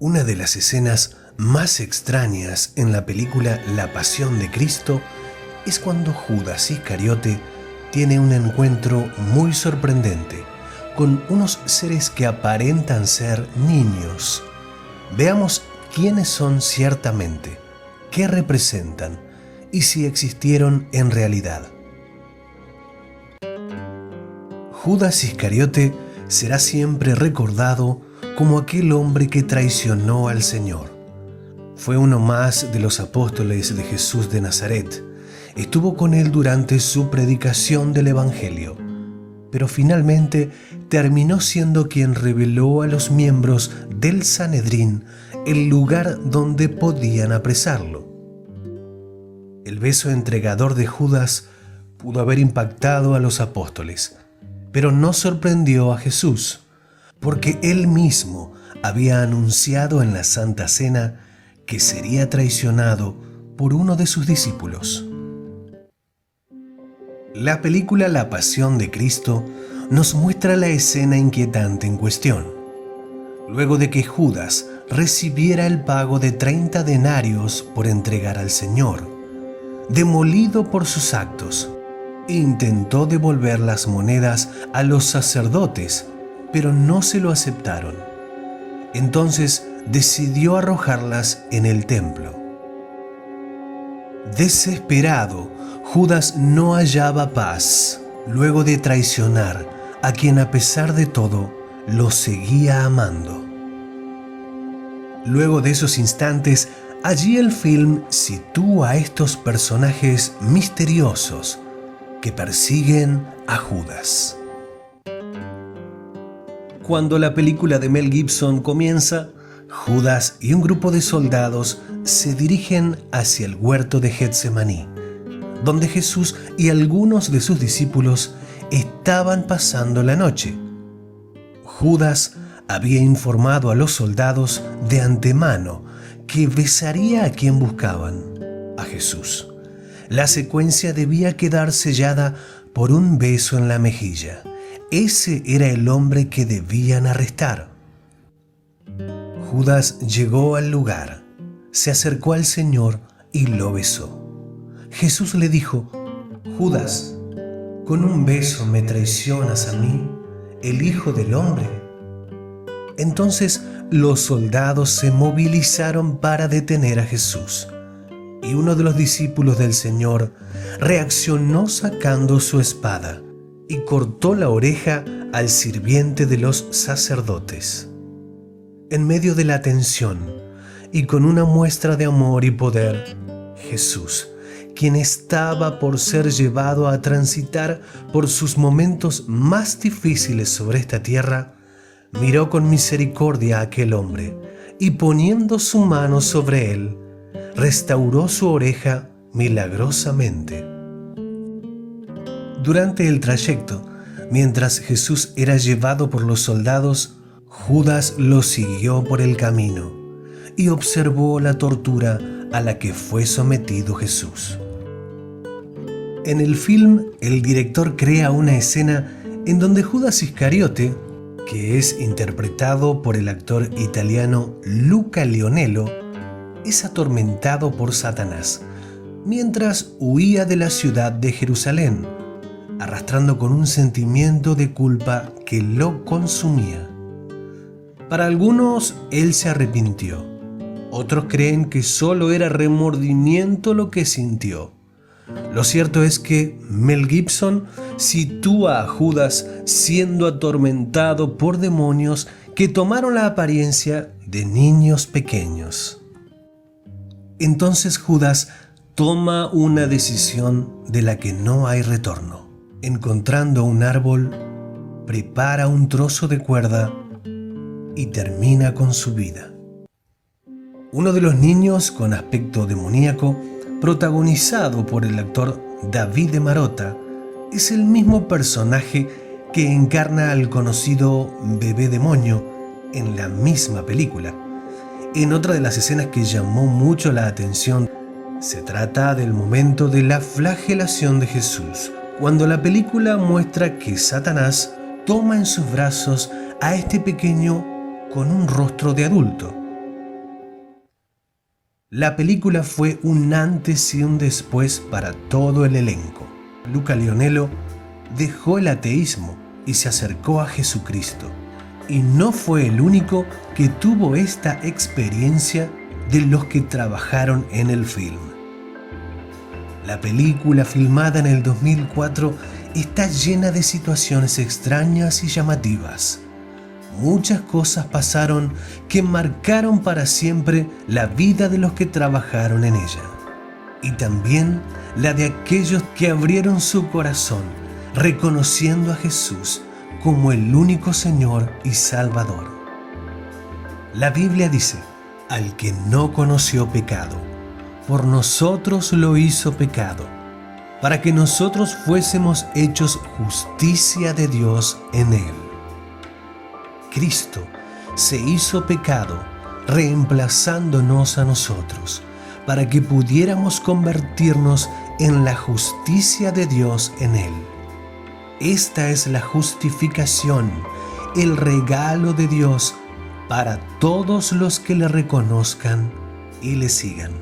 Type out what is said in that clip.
Una de las escenas más extrañas en la película La Pasión de Cristo es cuando Judas Iscariote tiene un encuentro muy sorprendente con unos seres que aparentan ser niños. Veamos quiénes son ciertamente, qué representan y si existieron en realidad. Judas Iscariote será siempre recordado como aquel hombre que traicionó al Señor. Fue uno más de los apóstoles de Jesús de Nazaret. Estuvo con él durante su predicación del Evangelio, pero finalmente terminó siendo quien reveló a los miembros del Sanedrín el lugar donde podían apresarlo. El beso entregador de Judas pudo haber impactado a los apóstoles, pero no sorprendió a Jesús, porque él mismo había anunciado en la Santa Cena que sería traicionado por uno de sus discípulos. La película La Pasión de Cristo nos muestra la escena inquietante en cuestión. Luego de que Judas recibiera el pago de 30 denarios por entregar al Señor, demolido por sus actos, intentó devolver las monedas a los sacerdotes, pero no se lo aceptaron. Entonces decidió arrojarlas en el templo. Desesperado, Judas no hallaba paz luego de traicionar a quien a pesar de todo lo seguía amando. Luego de esos instantes, allí el film sitúa a estos personajes misteriosos que persiguen a Judas. Cuando la película de Mel Gibson comienza, Judas y un grupo de soldados se dirigen hacia el huerto de Getsemaní, donde Jesús y algunos de sus discípulos estaban pasando la noche. Judas había informado a los soldados de antemano que besaría a quien buscaban, a Jesús. La secuencia debía quedar sellada por un beso en la mejilla. Ese era el hombre que debían arrestar. Judas llegó al lugar, se acercó al Señor y lo besó. Jesús le dijo: «Judas, ¿con un beso me traicionas a mí, el Hijo del Hombre?». Entonces los soldados se movilizaron para detener a Jesús, y uno de los discípulos del Señor reaccionó sacando su espada y cortó la oreja al sirviente de los sacerdotes. En medio de la tensión y con una muestra de amor y poder, Jesús, quien estaba por ser llevado a transitar por sus momentos más difíciles sobre esta tierra, miró con misericordia a aquel hombre y poniendo su mano sobre él, restauró su oreja milagrosamente. Durante el trayecto, mientras Jesús era llevado por los soldados, Judas lo siguió por el camino y observó la tortura a la que fue sometido Jesús. En el film, el director crea una escena en donde Judas Iscariote, que es interpretado por el actor italiano Luca Lionello, es atormentado por Satanás mientras huía de la ciudad de Jerusalén, arrastrando con un sentimiento de culpa que lo consumía. Para algunos, él se arrepintió. Otros creen que solo era remordimiento lo que sintió. Lo cierto es que Mel Gibson sitúa a Judas siendo atormentado por demonios que tomaron la apariencia de niños pequeños. Entonces Judas toma una decisión de la que no hay retorno. Encontrando un árbol, prepara un trozo de cuerda y termina con su vida. Uno de los niños con aspecto demoníaco, protagonizado por el actor David de Marota, es el mismo personaje que encarna al conocido bebé demonio en la misma película. En otra de las escenas que llamó mucho la atención, se trata del momento de la flagelación de Jesús, cuando la película muestra que Satanás toma en sus brazos a este pequeño con un rostro de adulto. La película fue un antes y un después para todo el elenco. Luca Lionello dejó el ateísmo y se acercó a Jesucristo. Y no fue el único que tuvo esta experiencia de los que trabajaron en el film. La película, filmada en el 2004, está llena de situaciones extrañas y llamativas. Muchas cosas pasaron que marcaron para siempre la vida de los que trabajaron en ella. Y también la de aquellos que abrieron su corazón, reconociendo a Jesús como el único Señor y Salvador. La Biblia dice: al que no conoció pecado, por nosotros lo hizo pecado, para que nosotros fuésemos hechos justicia de Dios en él. Cristo se hizo pecado, reemplazándonos a nosotros, para que pudiéramos convertirnos en la justicia de Dios en él. Esta es la justificación, el regalo de Dios para todos los que le reconozcan y le sigan.